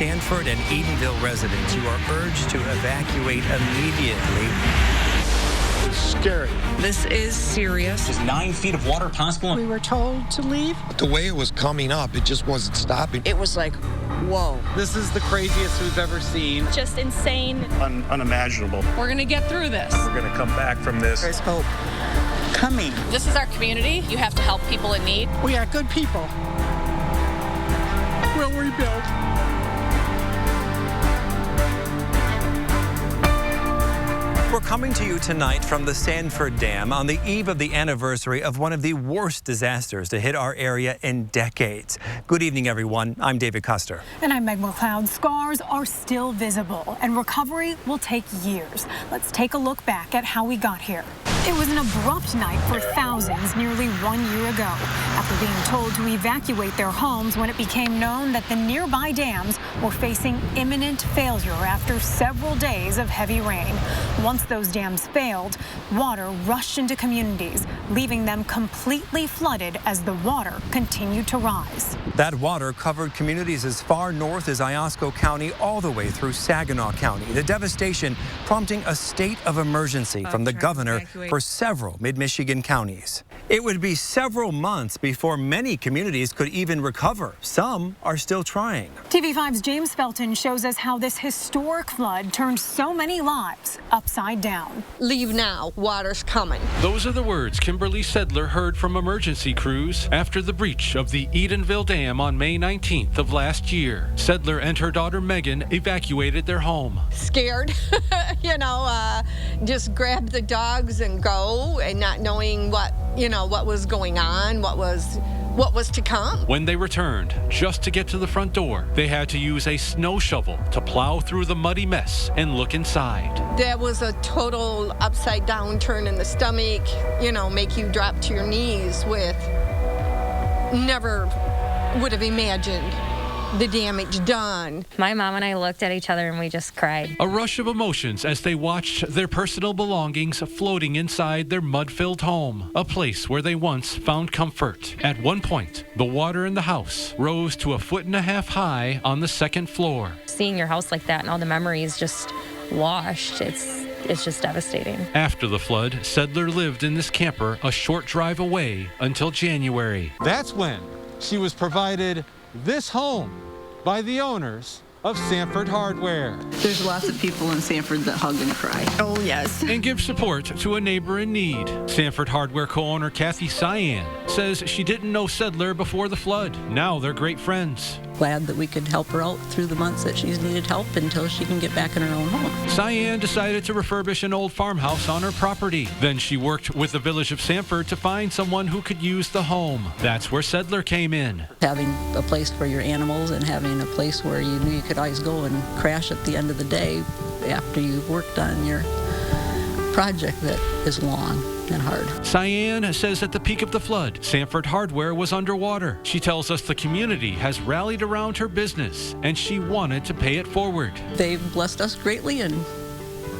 Sanford and Edenville residents, you are urged to evacuate immediately. It's scary. This is serious. Is 9 feet of water possible? We were told to leave. The way it was coming up, it just wasn't stopping. It was like, whoa. This is the craziest we've ever seen. Just insane. Unimaginable. We're going to get through this. We're going to come back from this. There's hope coming. This is our community. You have to help people in need. We are good people. We'll rebuild. We're coming to you tonight from the Sanford Dam on the eve of the anniversary of one of the worst disasters to hit our area in decades. Good evening, everyone. I'm David Custer. And I'm Meg McLeod. Scars are still visible, and recovery will take years. Let's take a look back at how we got here. It was an abrupt night for thousands nearly 1 year ago, after being told to evacuate their homes when it became known that the nearby dams were facing imminent failure after several days of heavy rain. Once those dams failed, water rushed into communities, leaving them completely flooded as the water continued to rise. That water covered communities as far north as Iosco County all the way through Saginaw County. The devastation prompting a state of emergency from the governor for several mid-Michigan counties. It would be several months before many communities could even recover. Some are still trying. TV5's James Felton shows us how this historic flood turned so many lives upside down. Leave now, water's coming. Those are the words Kimberly Sedler heard from emergency crews after the breach of the Edenville Dam on May 19th of last year. Sedler and her daughter Megan evacuated their home. Scared, just grabbed the dogs and go, and not knowing what was going on, what was to come. When they returned, just to get to the front door, they had to use a snow shovel to plow through the muddy mess and look inside. That was a total upside down turn in the stomach, make you drop to your knees with never would have imagined the damage done. My mom and I looked at each other and we just cried. A rush of emotions as they watched their personal belongings floating inside their mud-filled home, a place where they once found comfort. At one point, the water in the house rose to 1.5 feet high on the second floor. Seeing your house like that and all the memories just washed, it's just devastating. After the flood, Sedler lived in this camper a short drive away until January. That's when she was provided this home by the owners of Sanford Hardware. There's lots of people in Sanford that hug and cry. Oh, yes. And give support to a neighbor in need. Sanford Hardware co-owner Kathy Cyan says she didn't know Sedler before the flood. Now they're great friends. Glad that we could help her out through the months that she's needed help until she can get back in her own home. Cyan decided to refurbish an old farmhouse on her property. Then she worked with the village of Sanford to find someone who could use the home. That's where Sedler came in. Having a place for your animals and having a place where you knew you could always go and crash at the end of the day after you've worked on your project that is long and hard. Cyan says at the peak of the flood, Sanford Hardware was underwater. She tells us the community has rallied around her business and she wanted to pay it forward. They've blessed us greatly and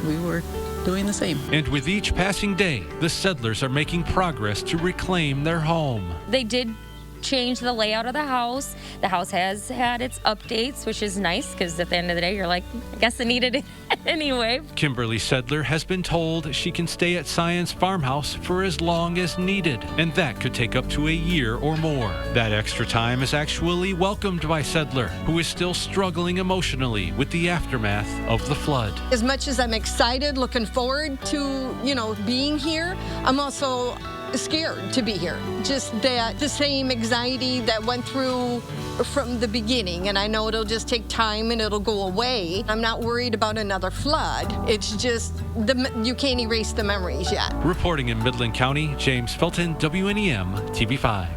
we were doing the same. And with each passing day, the Sedlers are making progress to reclaim their home. They did change the layout of the house. The house has had its updates, which is nice because at the end of the day, you're like, I guess I needed it anyway. Kimberly Sedler has been told she can stay at Cyan's farmhouse for as long as needed, and that could take up to a year or more. That extra time is actually welcomed by Sedler, who is still struggling emotionally with the aftermath of the flood. As much as I'm excited, looking forward to, being here, I'm also scared to be here. Just that the same anxiety that went through from the beginning, and I know it'll just take time and it'll go away. I'm not worried about another flood. It's just you can't erase the memories yet. Reporting in Midland County, James Felton, WNEM TV5.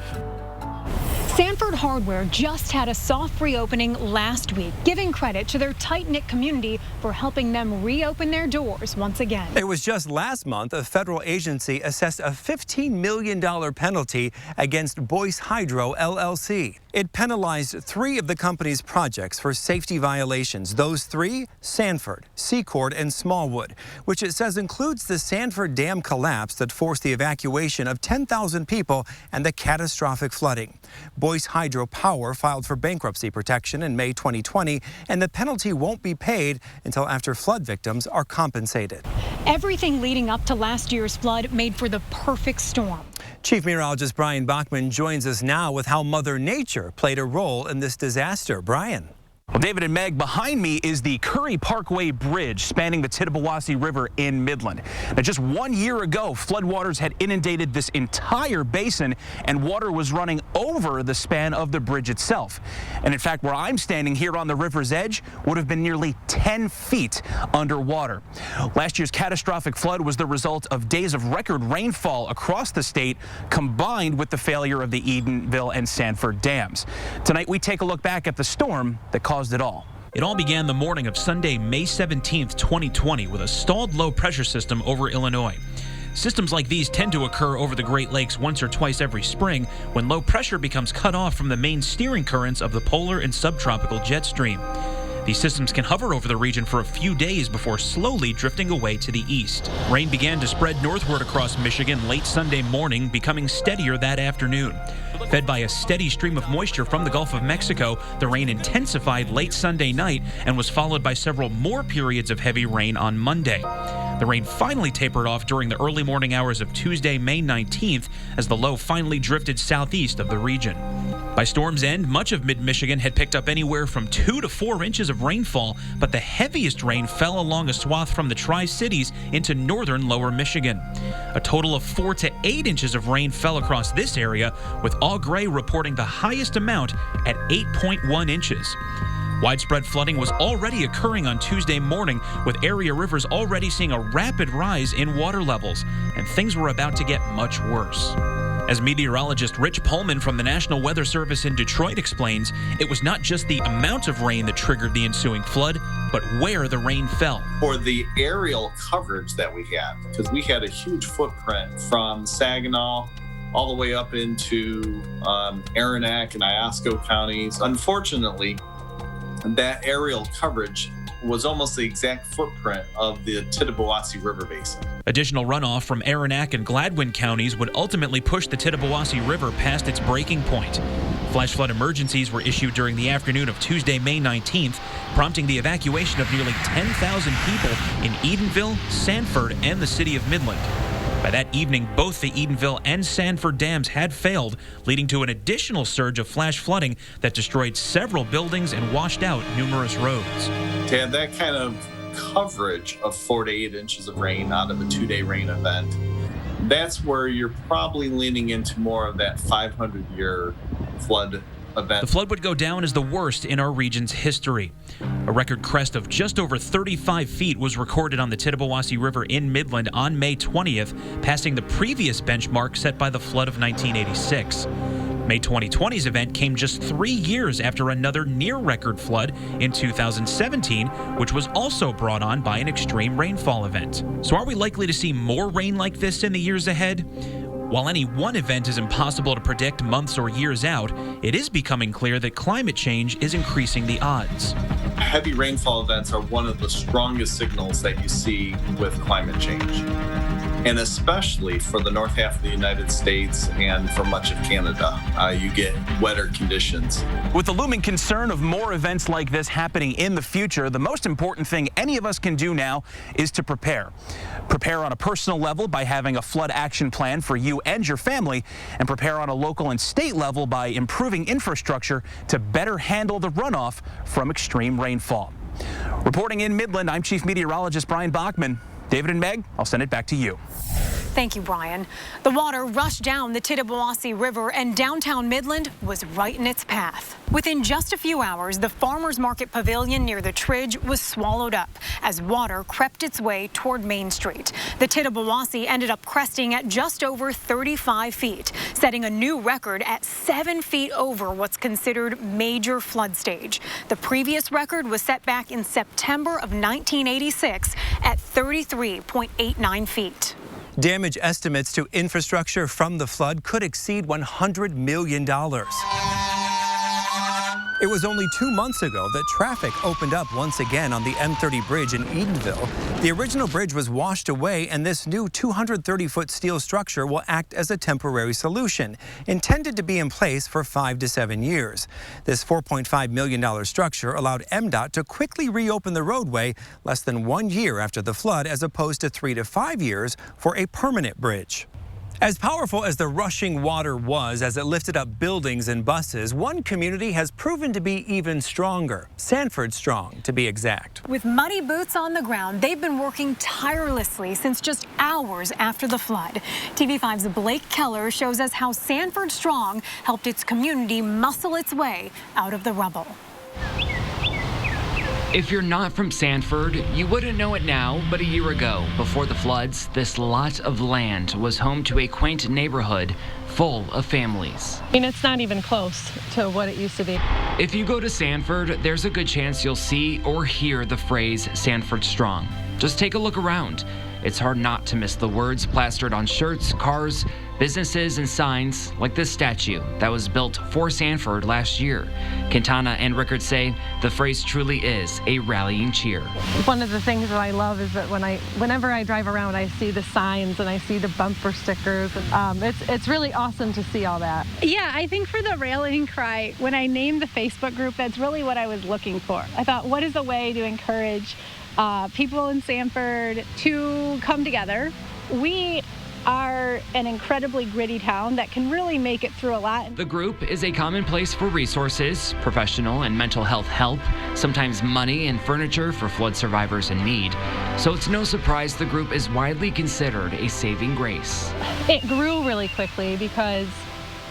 Sanford Hardware just had a soft reopening last week, giving credit to their tight-knit community for helping them reopen their doors once again. It was just last month a federal agency assessed a $15 million penalty against Boyce Hydro LLC. It penalized 3 of the company's projects for safety violations. Those 3, Sanford, Secord, and Smallwood, which it says includes the Sanford Dam collapse that forced the evacuation of 10,000 people and the catastrophic flooding. Boyce Hydropower filed for bankruptcy protection in May 2020, and the penalty won't be paid until after flood victims are compensated. Everything leading up to last year's flood made for the perfect storm. Chief Meteorologist Brian Bachman joins us now with how Mother Nature played a role in this disaster. Brian. Well, David and Meg, behind me is the Curry Parkway Bridge spanning the Tittabawassee River in Midland. Now, just 1 year ago, floodwaters had inundated this entire basin, and water was running over the span of the bridge itself. And in fact, where I'm standing here on the river's edge would have been nearly 10 feet underwater. Last year's catastrophic flood was the result of days of record rainfall across the state, combined with the failure of the Edenville and Sanford dams. Tonight, we take a look back at the storm that caused it all. It all began the morning of Sunday, May 17th, 2020, with a stalled low-pressure system over Illinois. Systems like these tend to occur over the Great Lakes once or twice every spring when low pressure becomes cut off from the main steering currents of the polar and subtropical jet stream. These systems can hover over the region for a few days before slowly drifting away to the east. Rain began to spread northward across Michigan late Sunday morning, becoming steadier that afternoon. Fed by a steady stream of moisture from the Gulf of Mexico, the rain intensified late Sunday night and was followed by several more periods of heavy rain on Monday. The rain finally tapered off during the early morning hours of Tuesday, May 19th, as the low finally drifted southeast of the region. By storm's end, much of mid-Michigan had picked up anywhere from 2 to 4 inches of rainfall, but the heaviest rain fell along a swath from the Tri-Cities into northern lower Michigan. A total of 4 to 8 inches of rain fell across this area, with All Gray reporting the highest amount at 8.1 inches. Widespread flooding was already occurring on Tuesday morning, with area rivers already seeing a rapid rise in water levels, and things were about to get much worse. As meteorologist Rich Pullman from the National Weather Service in Detroit explains, it was not just the amount of rain that triggered the ensuing flood, but where the rain fell. For the aerial coverage that we had, because we had a huge footprint from Saginaw all the way up into Aranac and Iosco counties. Unfortunately, that aerial coverage was almost the exact footprint of the Tittabawassee River Basin. Additional runoff from Aranac and Gladwin counties would ultimately push the Tittabawassee River past its breaking point. Flash flood emergencies were issued during the afternoon of Tuesday, May 19th, prompting the evacuation of nearly 10,000 people in Edenville, Sanford, and the city of Midland. By that evening, both the Edenville and Sanford dams had failed, leading to an additional surge of flash flooding that destroyed several buildings and washed out numerous roads. To have that kind of coverage of 4 to 8 inches of rain out of a 2-day rain event, that's where you're probably leaning into more of that 500-year flood event. The flood would go down as the worst in our region's history. A record crest of just over 35 feet was recorded on the Tittabawassee River in Midland on May 20th, passing the previous benchmark set by the flood of 1986. May 2020's event came just 3 years after another near-record flood in 2017, which was also brought on by an extreme rainfall event. So are we likely to see more rain like this in the years ahead? While any one event is impossible to predict months or years out, it is becoming clear that climate change is increasing the odds. Heavy rainfall events are one of the strongest signals that you see with climate change, and especially for the north half of the United States and for much of Canada. You get wetter conditions. With the looming concern of more events like this happening in the future, the most important thing any of us can do now is to prepare. Prepare on a personal level by having a flood action plan for you and your family, and prepare on a local and state level by improving infrastructure to better handle the runoff from extreme rainfall. Reporting in Midland, I'm Chief Meteorologist Brian Bachman. David and Meg, I'll send it back to you. Thank you, Brian. The water rushed down the Tittabawassee River, and downtown Midland was right in its path. Within just a few hours, the Farmers Market Pavilion near the Tridge was swallowed up as water crept its way toward Main Street. The Tittabawassee ended up cresting at just over 35 feet, setting a new record at 7 feet over what's considered major flood stage. The previous record was set back in September of 1986 at 33.89 feet. Damage estimates to infrastructure from the flood could exceed $100 million. It was only 2 months ago that traffic opened up once again on the M30 bridge in Edenville. The original bridge was washed away, and this new 230-foot steel structure will act as a temporary solution, intended to be in place for 5 to 7 years. This $4.5 million structure allowed MDOT to quickly reopen the roadway less than 1 year after the flood, as opposed to 3 to 5 years for a permanent bridge. As powerful as the rushing water was as it lifted up buildings and buses, one community has proven to be even stronger. Sanford Strong, to be exact. With muddy boots on the ground, they've been working tirelessly since just hours after the flood. TV5's Blake Keller shows us how Sanford Strong helped its community muscle its way out of the rubble. If you're not from Sanford, you wouldn't know it now, but a year ago, before the floods, this lot of land was home to a quaint neighborhood full of families. I mean, it's not even close to what it used to be. If you go to Sanford, there's a good chance you'll see or hear the phrase Sanford Strong. Just take a look around. It's hard not to miss the words plastered on shirts, cars, businesses, and signs like this statue that was built for Sanford last year. Quintana and Rickard say the phrase truly is a rallying cheer. One of the things that I love is that whenever I drive around, I see the signs and I see the bumper stickers. It's really awesome to see all that. Yeah, I think for the rallying cry, when I named the Facebook group, that's really what I was looking for. I thought, what is a way to encourage people in Sanford to come together? We are an incredibly gritty town that can really make it through a lot. The group is a common place for resources, professional and mental health help, sometimes money and furniture for flood survivors in need. So it's no surprise the group is widely considered a saving grace. It grew really quickly because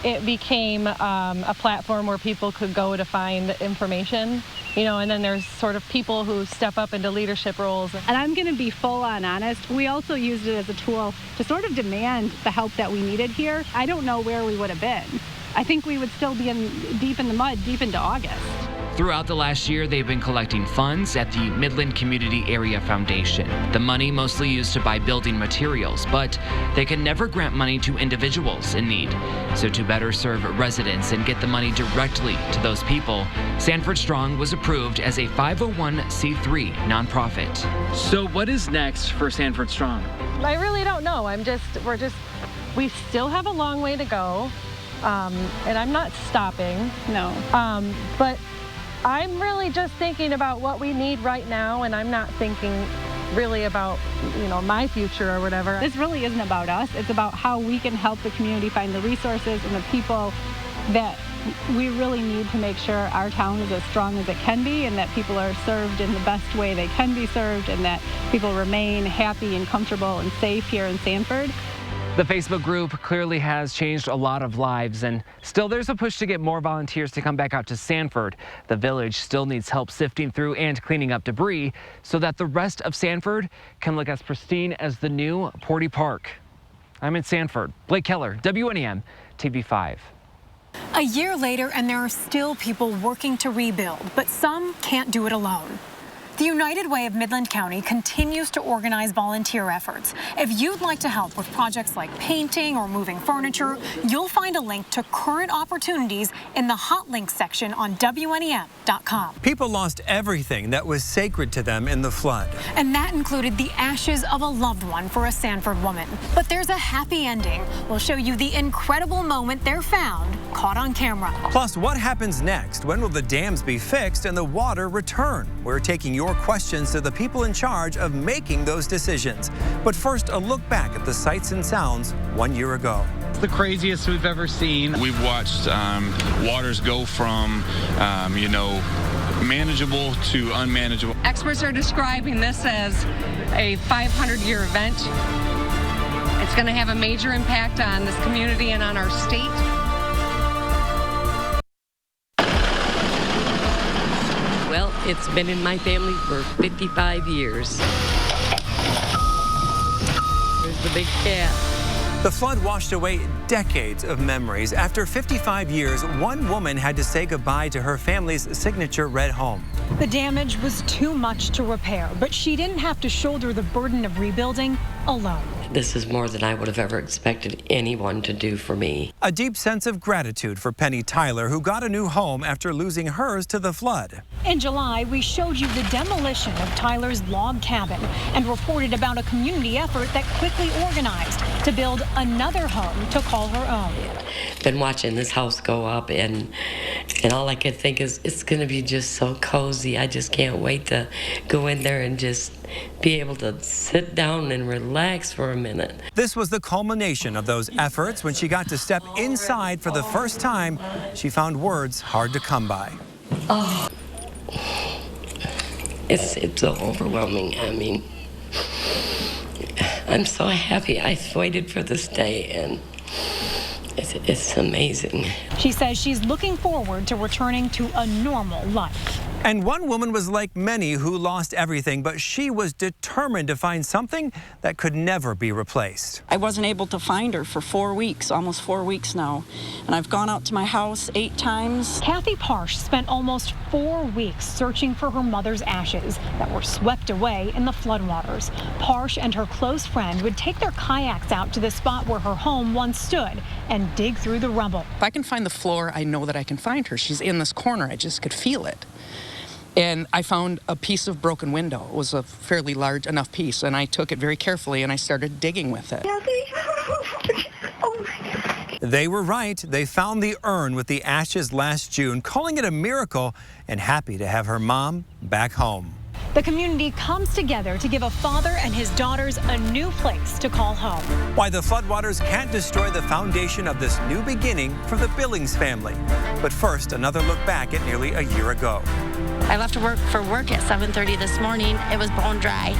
it became a platform where people could go to find information, and then there's sort of people who step up into leadership roles. And I'm going to be full on honest. We also used it as a tool to sort of demand the help that we needed here. I don't know where we would have been. I think we would still be deep in the mud, deep into August. Throughout the last year, they've been collecting funds at the Midland Community Area Foundation. The money mostly used to buy building materials, but they can never grant money to individuals in need. So to better serve residents and get the money directly to those people, Sanford Strong was approved as a 501c3 nonprofit. So what is next for Sanford Strong? I really don't know. We still have a long way to go, and I'm not stopping. No. But I'm really just thinking about what we need right now, and I'm not thinking really about, my future or whatever. This really isn't about us. It's about how we can help the community find the resources and the people that we really need to make sure our town is as strong as it can be, and that people are served in the best way they can be served, and that people remain happy and comfortable and safe here in Sanford. The Facebook group clearly has changed a lot of lives, and still there's a push to get more volunteers to come back out to Sanford. The village still needs help sifting through and cleaning up debris so that the rest of Sanford can look as pristine as the new Porty Park. I'm in Sanford. Blake Keller, WNEM, TV5. A year later, and there are still people working to rebuild, but some can't do it alone. The United Way of Midland County continues to organize volunteer efforts. If you'd like to help with projects like painting or moving furniture, you'll find a link to current opportunities in the Hot Links section on WNEM.com. People lost everything that was sacred to them in the flood. And that included the ashes of a loved one for a Sanford woman. But there's a happy ending. We'll show you the incredible moment they're found, caught on camera. Plus, what happens next? When will the dams be fixed and the water return? We're taking your questions to the people in charge of making those decisions. But first, a look back at the sights and sounds 1 year ago. It's the craziest we've ever seen. We've watched waters go from, manageable to unmanageable. Experts are describing this as a 500-year event. It's going to have a major impact on this community and on our state. Well, it's been in my family for 55 years. There's the big cat. The flood washed away decades of memories. After 55 years, one woman had to say goodbye to her family's signature red home. The damage was too much to repair, but she didn't have to shoulder the burden of rebuilding alone. This is more than I would have ever expected anyone to do for me. A deep sense of gratitude for Penny Tyler, who got a new home after losing hers to the flood. In July, we showed you the demolition of Tyler's log cabin and reported about a community effort that quickly organized to build another home to call her own. Been watching this house go up, and all I could think is it's going to be just so cozy. I just can't wait to go in there and just be able to sit down and relax for a minute. This was the culmination of those efforts when she got to step inside for the first time. She found words hard to come by. Oh, it's so overwhelming. I mean, I'm so happy I waited for this day, and it's amazing. She says she's looking forward to returning to a normal life. And one woman was like many who lost everything, but she was determined to find something that could never be replaced. I wasn't able to find her for 4 weeks, almost 4 weeks now. And I've gone out to my house 8 times. Kathy Parsh spent almost 4 weeks searching for her mother's ashes that were swept away in the floodwaters. Parsh and her close friend would take their kayaks out to the spot where her home once stood and dig through the rubble. If I can find the floor, I know that I can find her. She's in this corner. I just could feel it. And I found a piece of broken window. It was a fairly large enough piece, and I took it very carefully and I started digging with it. Oh my God. They were right. They found the urn with the ashes last June, calling it a miracle and happy to have her mom back home. The community comes together to give a father and his daughters a new place to call home. Why the floodwaters can't destroy the foundation of this new beginning for the Billings family. But first, another look back at nearly a year ago. I left for work at 7:30 this morning. It was bone dry.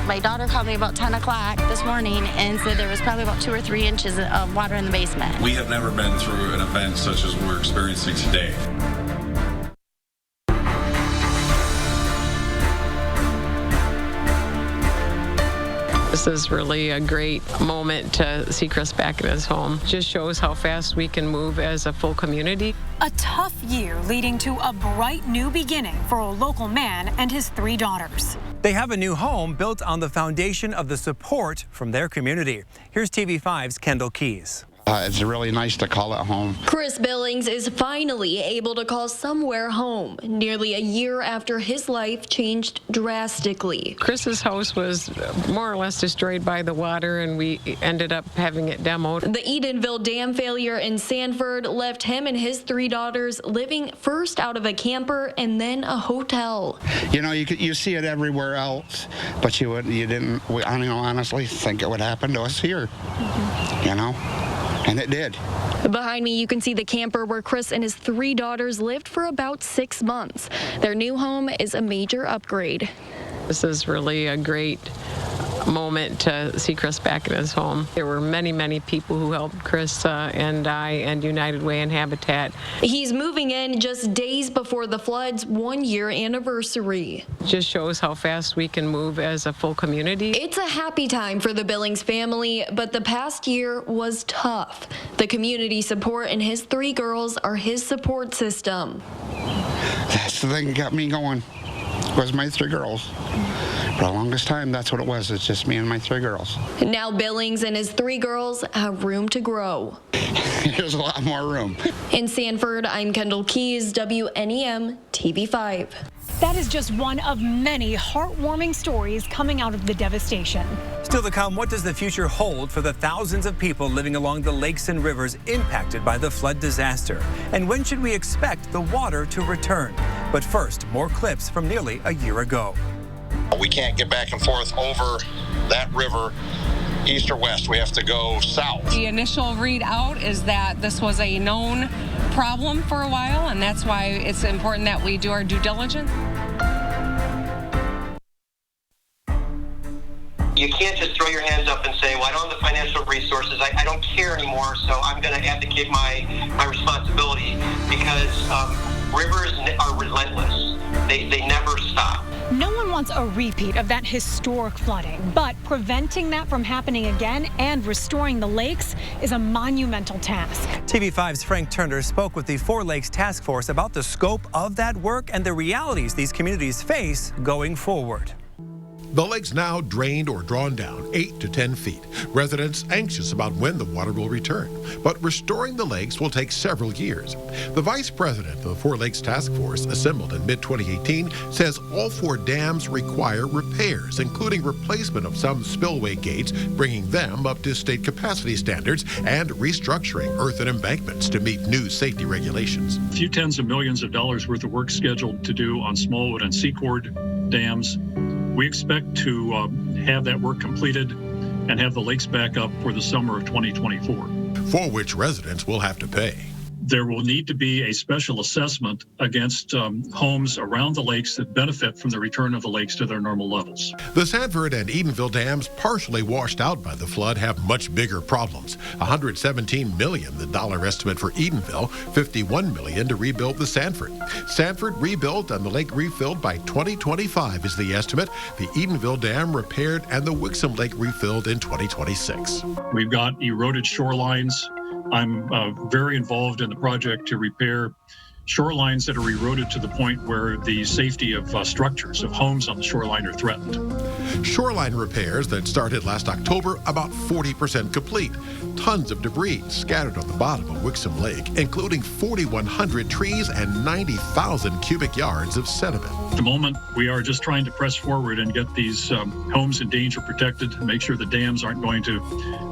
My daughter called me about 10 o'clock this morning and said there was probably about 2 or 3 inches of water in the basement. We have never been through an event such as we're experiencing today. This is really a great moment to see Chris back in his home. Just shows how fast we can move as a full community. A tough year leading to a bright new beginning for a local man and his 3 daughters. They have a new home built on the foundation of the support from their community. Here's TV5's Kendall Keys. It's really nice to call it home. Chris Billings is finally able to call somewhere home, nearly a year after his life changed drastically. Chris's house was more or less destroyed by the water, and we ended up having it demoed. The Edenville Dam failure in Sanford left him and his 3 daughters living first out of a camper and then a hotel. You know, you see it everywhere else, but you didn't, honestly think it would happen to us here. You know? And it did. Behind me, you can see the camper where Chris and his 3 daughters lived for about 6 months. Their new home is a major upgrade. This is really a great moment to see Chris back in his home. There were many, many people who helped Chris and I and United Way and Habitat. He's moving in just days before the flood's 1-year anniversary. Just shows how fast we can move as a full community. It's a happy time for the Billings family, but the past year was tough. The community support and his 3 girls are his support system. That's the thing that got me going, was my 3 girls. For the longest time, that's what it was. It's just me and my 3 girls. Now Billings and his 3 girls have room to grow. There's a lot more room. In Sanford, I'm Kendall Keys, WNEM TV5. That is just one of many heartwarming stories coming out of the devastation. Still to come, what does the future hold for the thousands of people living along the lakes and rivers impacted by the flood disaster? And when should we expect the water to return? But first, more clips from nearly a year ago. We can't get back and forth over that river, east or west. We have to go south. The initial readout is that this was a known problem for a while, and that's why it's important that we do our due diligence. You can't just throw your hands up and say, well, I don't have the financial resources, I don't care anymore, so I'm going to abdicate my responsibility, because rivers are relentless. They never stop. No one wants a repeat of that historic flooding, but preventing that from happening again and restoring the lakes is a monumental task. TV5's Frank Turner spoke with the 4 Lakes Task Force about the scope of that work and the realities these communities face going forward. The lake's now drained or drawn down 8 to 10 feet. Residents anxious about when the water will return. But restoring the lakes will take several years. The vice president of the Four Lakes Task Force, assembled in mid-2018, says all 4 dams require repairs, including replacement of some spillway gates, bringing them up to state capacity standards, and restructuring earthen embankments to meet new safety regulations. A few tens of millions of dollars worth of work scheduled to do on Smallwood and Secord dams. We expect to have that work completed and have the lakes back up for the summer of 2024. For which residents will have to pay. There will need to be a special assessment against homes around the lakes that benefit from the return of the lakes to their normal levels. The Sanford and Edenville dams, partially washed out by the flood, have much bigger problems. $117 million, the dollar estimate for Edenville, $51 million to rebuild the Sanford. Sanford rebuilt and the lake refilled by 2025 is the estimate. The Edenville dam repaired and the Wixom Lake refilled in 2026. We've got eroded shorelines. I'm very involved in the project to repair shorelines that are eroded to the point where the safety of structures, of homes on the shoreline are threatened. Shoreline repairs that started last October, about 40% complete. Tons of debris scattered on the bottom of Wixom Lake, including 4,100 trees and 90,000 cubic yards of sediment. At the moment, we are just trying to press forward and get these homes in danger protected and make sure the dams aren't going to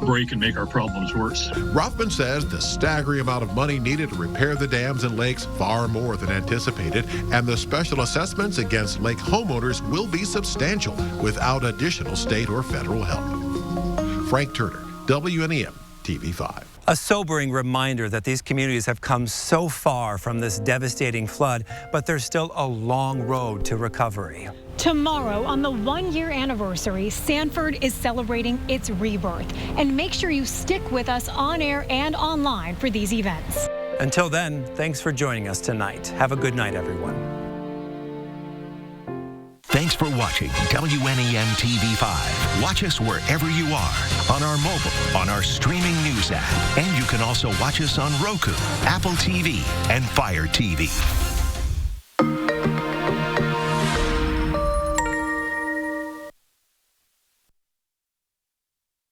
break and make our problems worse. Rothman says the staggering amount of money needed to repair the dams and lakes, far more than anticipated, and the special assessments against lake homeowners will be substantial without additional state or federal help. Frank Turner, WNEM TV5. A sobering reminder that these communities have come so far from this devastating flood, but there's still a long road to recovery. Tomorrow, on the 1-year anniversary, Sanford is celebrating its rebirth. And make sure you stick with us on air and online for these events. Until then, thanks for joining us tonight. Have a good night, everyone. Thanks for watching WNEM TV5. Watch us wherever you are, on our mobile, on our streaming news app. And you can also watch us on Roku, Apple TV, and Fire TV.